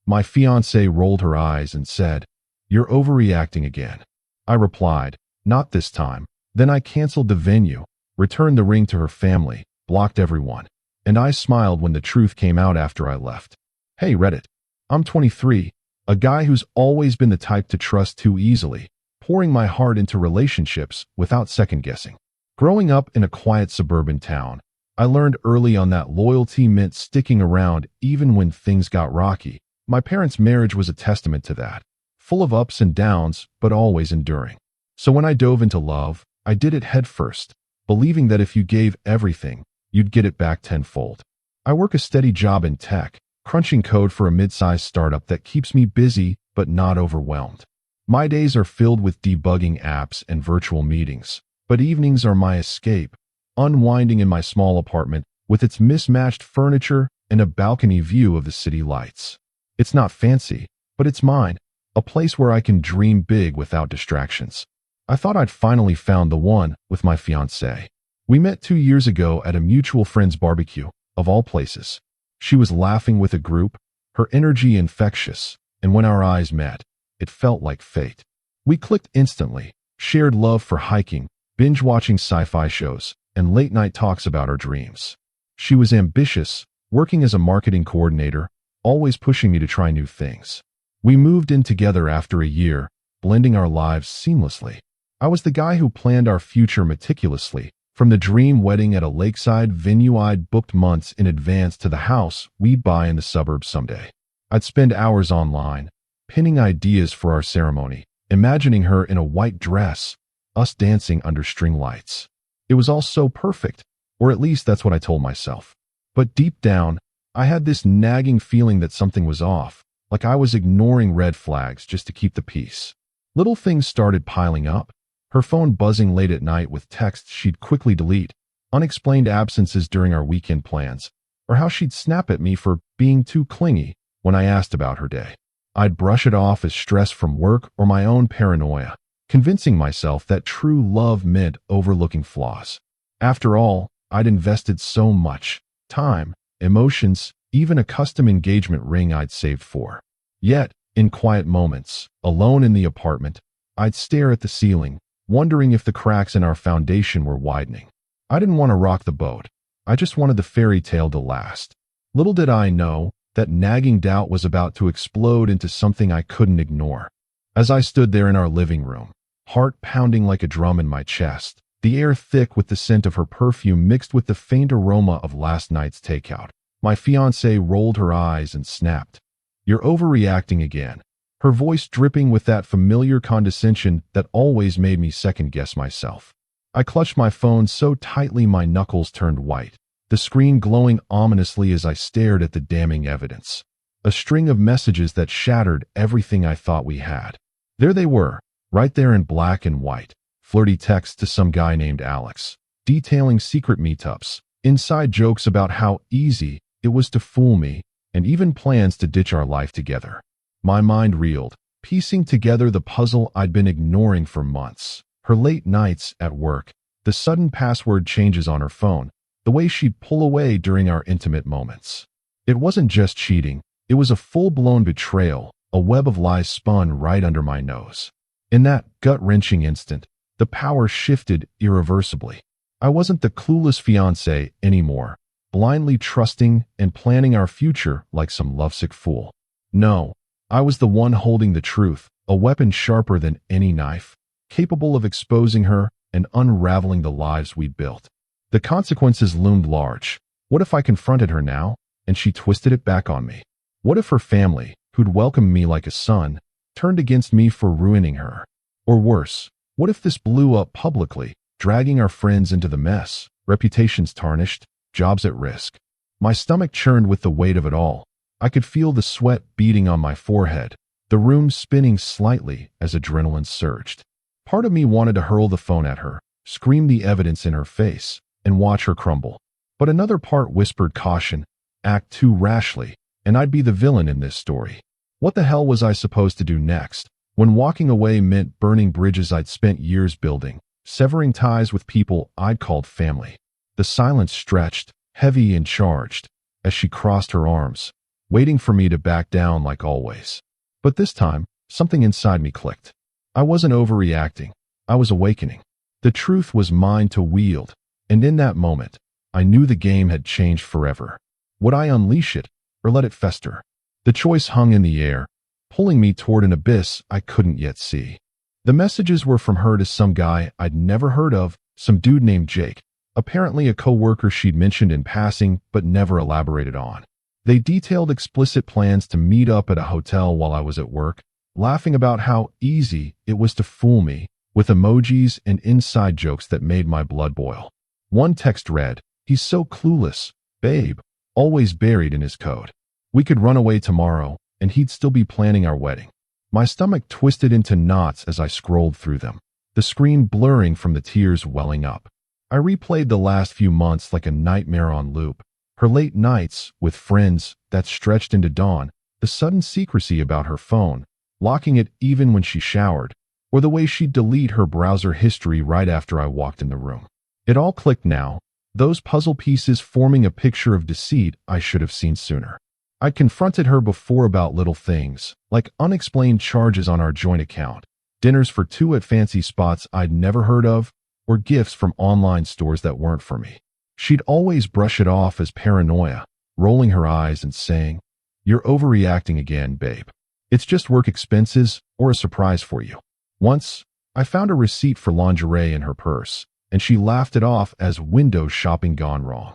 My fiancée rolled her eyes and said, "You're overreacting again." I replied, "Not this time." Then I canceled the venue, returned the ring to her family, blocked everyone, and I smiled when the truth came out after I left. Hey Reddit. I'm 23, a guy who's always been the type to trust too easily, pouring my heart into relationships without second-guessing. Growing up in a quiet suburban town, I learned early on that loyalty meant sticking around even when things got rocky. My parents' marriage was a testament to that, full of ups and downs, but always enduring. So when I dove into love, I did it headfirst, believing that if you gave everything, you'd get it back tenfold. I work a steady job in tech, crunching code for a mid-sized startup that keeps me busy but not overwhelmed. My days are filled with debugging apps and virtual meetings, but evenings are my escape, unwinding in my small apartment with its mismatched furniture and a balcony view of the city lights. It's not fancy, but it's mine, a place where I can dream big without distractions. I thought I'd finally found the one with my fiancée. We met 2 years ago at a mutual friend's barbecue, of all places. She was laughing with a group, her energy infectious, and when our eyes met, it felt like fate. We clicked instantly, shared love for hiking, binge-watching sci-fi shows, and late-night talks about our dreams. She was ambitious, working as a marketing coordinator, always pushing me to try new things. We moved in together after a year, blending our lives seamlessly. I was the guy who planned our future meticulously, from the dream wedding at a lakeside venue I'd booked months in advance to the house we'd buy in the suburbs someday. I'd spend hours online, pinning ideas for our ceremony, imagining her in a white dress, us dancing under string lights. It was all so perfect, or at least that's what I told myself. But deep down, I had this nagging feeling that something was off, like I was ignoring red flags just to keep the peace. Little things started piling up. Her phone buzzing late at night with texts she'd quickly delete, unexplained absences during our weekend plans, or how she'd snap at me for being too clingy when I asked about her day. I'd brush it off as stress from work or my own paranoia, convincing myself that true love meant overlooking flaws. After all, I'd invested so much time, emotions, even a custom engagement ring I'd saved for. Yet, in quiet moments, alone in the apartment, I'd stare at the ceiling, wondering if the cracks in our foundation were widening. I didn't want to rock the boat. I just wanted the fairy tale to last. Little did I know that nagging doubt was about to explode into something I couldn't ignore. As I stood there in our living room, heart pounding like a drum in my chest, the air thick with the scent of her perfume mixed with the faint aroma of last night's takeout, my fiancée rolled her eyes and snapped, "You're overreacting again." Her voice dripping with that familiar condescension that always made me second-guess myself. I clutched my phone so tightly my knuckles turned white, the screen glowing ominously as I stared at the damning evidence. A string of messages that shattered everything I thought we had. There they were, right there in black and white. Flirty texts to some guy named Alex, detailing secret meetups, inside jokes about how easy it was to fool me, and even plans to ditch our life together. My mind reeled, piecing together the puzzle I'd been ignoring for months. Her late nights at work, the sudden password changes on her phone, the way she'd pull away during our intimate moments. It wasn't just cheating, it was a full-blown betrayal, a web of lies spun right under my nose. In that gut-wrenching instant, the power shifted irreversibly. I wasn't the clueless fiancé anymore, blindly trusting and planning our future like some lovesick fool. No. I was the one holding the truth, a weapon sharper than any knife, capable of exposing her and unraveling the lives we'd built. The consequences loomed large. What if I confronted her now, and she twisted it back on me? What if her family, who'd welcomed me like a son, turned against me for ruining her? Or worse, what if this blew up publicly, dragging our friends into the mess, reputations tarnished, jobs at risk? My stomach churned with the weight of it all. I could feel the sweat beating on my forehead, the room spinning slightly as adrenaline surged. Part of me wanted to hurl the phone at her, scream the evidence in her face, and watch her crumble. But another part whispered caution, act too rashly, and I'd be the villain in this story. What the hell was I supposed to do next, when walking away meant burning bridges I'd spent years building, severing ties with people I'd called family? The silence stretched, heavy and charged, as she crossed her arms, waiting for me to back down like always. But this time, something inside me clicked. I wasn't overreacting. I was awakening. The truth was mine to wield, and in that moment, I knew the game had changed forever. Would I unleash it, or let it fester? The choice hung in the air, pulling me toward an abyss I couldn't yet see. The messages were from her to some guy I'd never heard of, some dude named Jake, apparently a co-worker she'd mentioned in passing but never elaborated on. They detailed explicit plans to meet up at a hotel while I was at work, laughing about how easy it was to fool me, with emojis and inside jokes that made my blood boil. One text read, "He's so clueless, babe, always buried in his code. We could run away tomorrow, and he'd still be planning our wedding." My stomach twisted into knots as I scrolled through them, the screen blurring from the tears welling up. I replayed the last few months like a nightmare on loop. Her late nights with friends that stretched into dawn, the sudden secrecy about her phone, locking it even when she showered, or the way she'd delete her browser history right after I walked in the room. It all clicked now, those puzzle pieces forming a picture of deceit I should have seen sooner. I confronted her before about little things, like unexplained charges on our joint account, dinners for two at fancy spots I'd never heard of, or gifts from online stores that weren't for me. She'd always brush it off as paranoia, rolling her eyes and saying, "You're overreacting again, babe. It's just work expenses or a surprise for you." Once, I found a receipt for lingerie in her purse, and she laughed it off as window shopping gone wrong.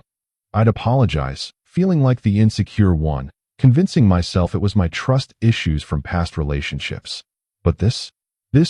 I'd apologize, feeling like the insecure one, convincing myself it was my trust issues from past relationships. But this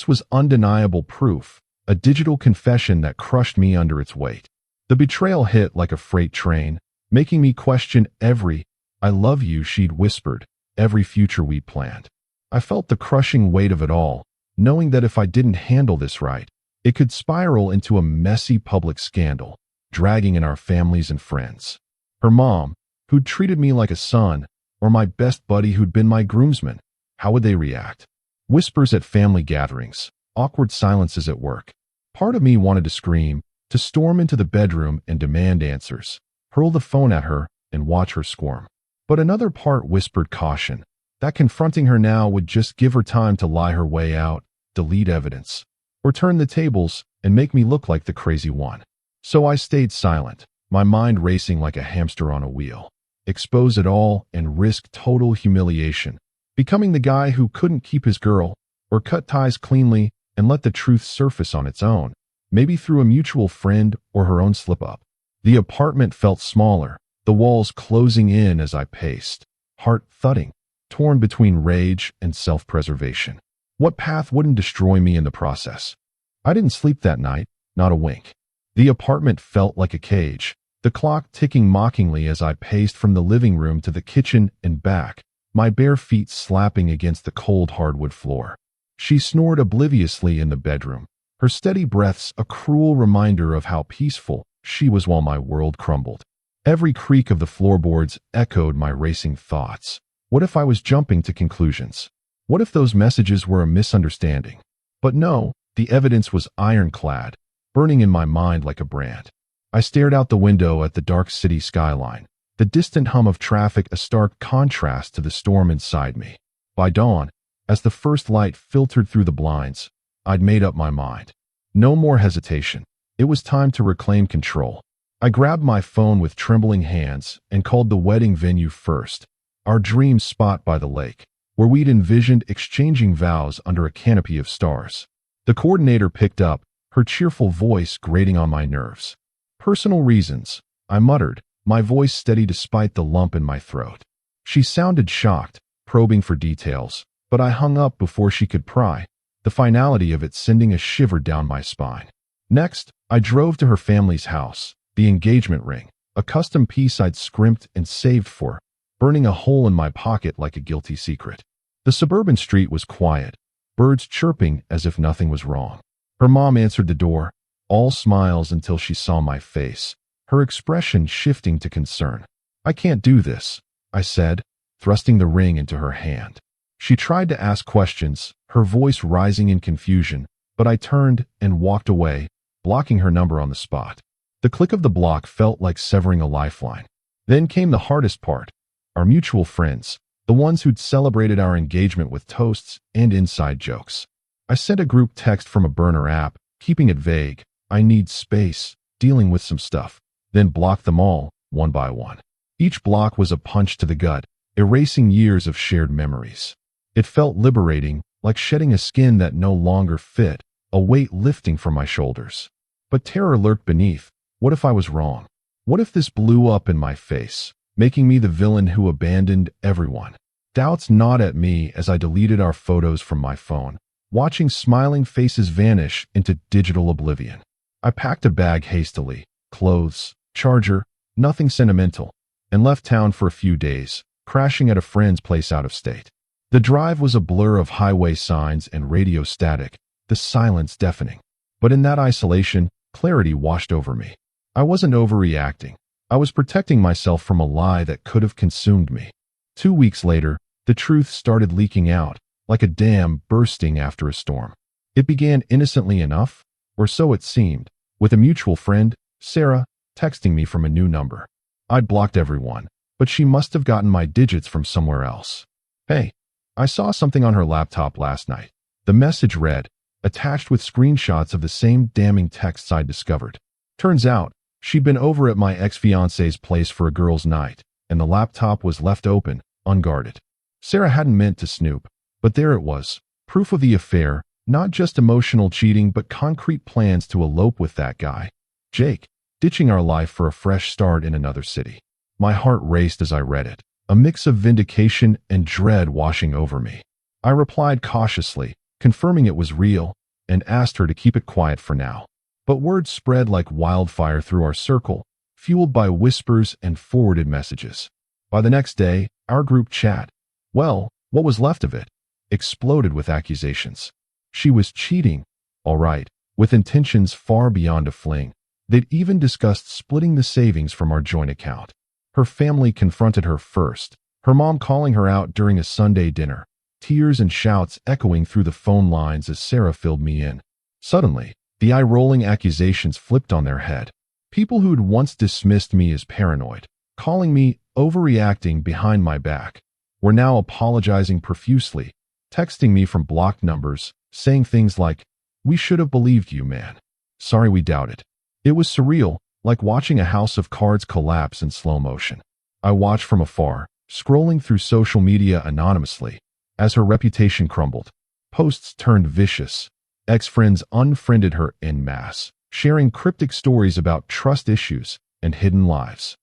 was undeniable proof, a digital confession that crushed me under its weight. The betrayal hit like a freight train, making me question every "I love you" she'd whispered, every future we'd planned. I felt the crushing weight of it all, knowing that if I didn't handle this right, it could spiral into a messy public scandal, dragging in our families and friends. Her mom, who'd treated me like a son, or my best buddy who'd been my groomsman, how would they react? Whispers at family gatherings, awkward silences at work. Part of me wanted to scream, to storm into the bedroom and demand answers, hurl the phone at her and watch her squirm. But another part whispered caution, that confronting her now would just give her time to lie her way out, delete evidence, or turn the tables and make me look like the crazy one. So I stayed silent, my mind racing like a hamster on a wheel. Expose it all and risk total humiliation, becoming the guy who couldn't keep his girl, or cut ties cleanly and let the truth surface on its own, maybe through a mutual friend or her own slip-up. The apartment felt smaller, the walls closing in as I paced, heart thudding, torn between rage and self-preservation. What path wouldn't destroy me in the process? I didn't sleep that night, not a wink. The apartment felt like a cage, the clock ticking mockingly as I paced from the living room to the kitchen and back, my bare feet slapping against the cold hardwood floor. She snored obliviously in the bedroom, her steady breaths a cruel reminder of how peaceful she was while my world crumbled. Every creak of the floorboards echoed my racing thoughts. What if I was jumping to conclusions? What if those messages were a misunderstanding? But no, the evidence was ironclad, burning in my mind like a brand. I stared out the window at the dark city skyline, the distant hum of traffic a stark contrast to the storm inside me. By dawn, as the first light filtered through the blinds, I'd made up my mind. No more hesitation. It was time to reclaim control. I grabbed my phone with trembling hands and called the wedding venue first, our dream spot by the lake, where we'd envisioned exchanging vows under a canopy of stars. The coordinator picked up, her cheerful voice grating on my nerves. "Personal reasons," I muttered, my voice steady despite the lump in my throat. She sounded shocked, probing for details, but I hung up before she could pry, the finality of it sending a shiver down my spine. Next, I drove to her family's house, the engagement ring, a custom piece I'd scrimped and saved for, burning a hole in my pocket like a guilty secret. The suburban street was quiet, birds chirping as if nothing was wrong. Her mom answered the door, all smiles until she saw my face, her expression shifting to concern. "I can't do this," I said, thrusting the ring into her hand. She tried to ask questions, her voice rising in confusion, but I turned and walked away, blocking her number on the spot. The click of the block felt like severing a lifeline. Then came the hardest part, Our mutual friends, the ones who'd celebrated our engagement with toasts and inside jokes. I sent a group text from a burner app, keeping it vague. I need space, dealing with some stuff. Then blocked them all, one by one. Each block was a punch to the gut, erasing years of shared memories. It felt liberating, like shedding a skin that no longer fit, a weight lifting from my shoulders. But terror lurked beneath. What if I was wrong? What if this blew up in my face, making me the villain who abandoned everyone? Doubts gnawed at me as I deleted our photos from my phone, watching smiling faces vanish into digital oblivion. I packed a bag hastily, clothes, charger, nothing sentimental, and left town for a few days, crashing at a friend's place out of state. The drive was a blur of highway signs and radio static, the silence deafening. But in that isolation, clarity washed over me. I wasn't overreacting. I was protecting myself from a lie that could have consumed me. 2 weeks later, the truth started leaking out, like a dam bursting after a storm. It began innocently enough, or so it seemed, with a mutual friend, Sarah, texting me from a new number. I'd blocked everyone, but she must have gotten my digits from somewhere else. Hey, I saw something on her laptop last night. The message read, attached with screenshots of the same damning texts I'd discovered. Turns out, she'd been over at my ex-fiancée's place for a girls' night, and the laptop was left open, unguarded. Sarah hadn't meant to snoop, but there it was, proof of the affair, not just emotional cheating but concrete plans to elope with that guy, Jake, ditching our life for a fresh start in another city. My heart raced as I read it, a mix of vindication and dread washing over me. I replied cautiously, confirming it was real, and asked her to keep it quiet for now. But word spread like wildfire through our circle, fueled by whispers and forwarded messages. By the next day, our group chat, well, what was left of it, exploded with accusations. She was cheating, all right, with intentions far beyond a fling. They'd even discussed splitting the savings from our joint account. Her family confronted her first, her mom calling her out during a Sunday dinner, tears and shouts echoing through the phone lines as Sarah filled me in. Suddenly, the eye-rolling accusations flipped on their head. People who'd once dismissed me as paranoid, calling me overreacting behind my back, were now apologizing profusely, texting me from blocked numbers, saying things like, "We should have believed you, man. Sorry we doubted." It was surreal, like watching a house of cards collapse in slow motion. I watched from afar, scrolling through social media anonymously, as her reputation crumbled. Posts turned vicious. Ex-friends unfriended her en masse, sharing cryptic stories about trust issues and hidden lives.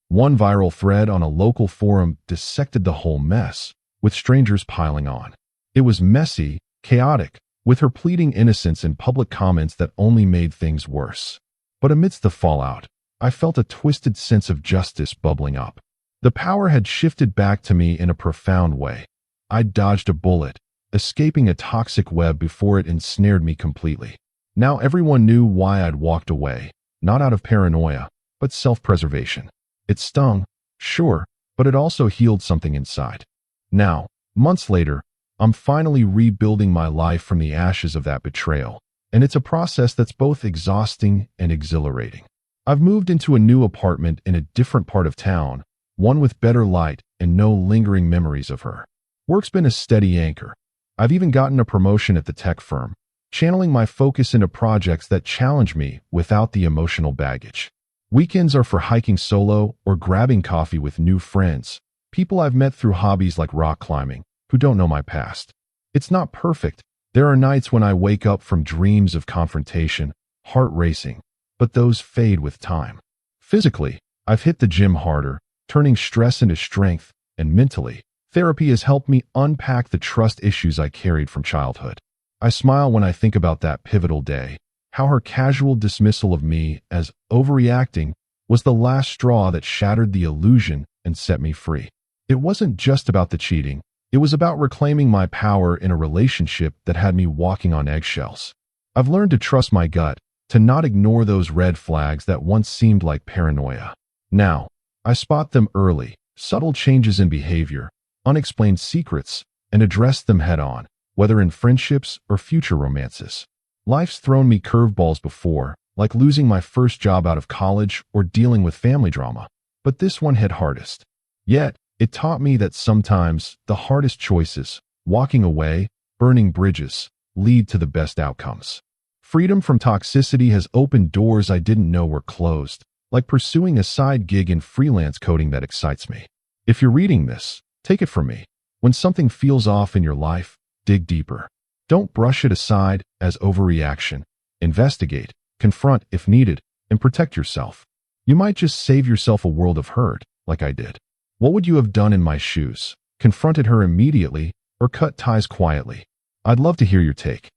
One viral thread on a local forum dissected the whole mess, with strangers piling on. It was messy, chaotic, with her pleading innocence in public comments that only made things worse. But amidst the fallout, I felt a twisted sense of justice bubbling up. The power had shifted back to me in a profound way. I'd dodged a bullet, escaping a toxic web before it ensnared me completely. Now everyone knew why I'd walked away, not out of paranoia, but self-preservation. It stung, sure, but it also healed something inside. Now, months later, I'm finally rebuilding my life from the ashes of that betrayal, and it's a process that's both exhausting and exhilarating. I've moved into a new apartment in a different part of town, one with better light and no lingering memories of her. Work's been a steady anchor. I've even gotten a promotion at the tech firm, channeling my focus into projects that challenge me without the emotional baggage. Weekends are for hiking solo or grabbing coffee with new friends, people I've met through hobbies like rock climbing, who don't know my past. It's not perfect. There are nights when I wake up from dreams of confrontation, heart racing, but those fade with time. Physically, I've hit the gym harder, turning stress into strength, and mentally, therapy has helped me unpack the trust issues I carried from childhood. I smile when I think about that pivotal day, how her casual dismissal of me as overreacting was the last straw that shattered the illusion and set me free. It wasn't just about the cheating. It was about reclaiming my power in a relationship that had me walking on eggshells. I've learned to trust my gut, to not ignore those red flags that once seemed like paranoia. Now, I spot them early, subtle changes in behavior, unexplained secrets, and address them head-on, whether in friendships or future romances. Life's thrown me curveballs before, like losing my first job out of college or dealing with family drama, but this one hit hardest. Yet, It taught me that sometimes the hardest choices, walking away, burning bridges, lead to the best outcomes. Freedom from toxicity has opened doors I didn't know were closed, like pursuing a side gig in freelance coding that excites me. If you're reading this, take it from me. When something feels off in your life, dig deeper. Don't brush it aside as overreaction. Investigate, confront if needed, and protect yourself. You might just save yourself a world of hurt, like I did. What would you have done in my shoes? Confronted her immediately or cut ties quietly? I'd love to hear your take.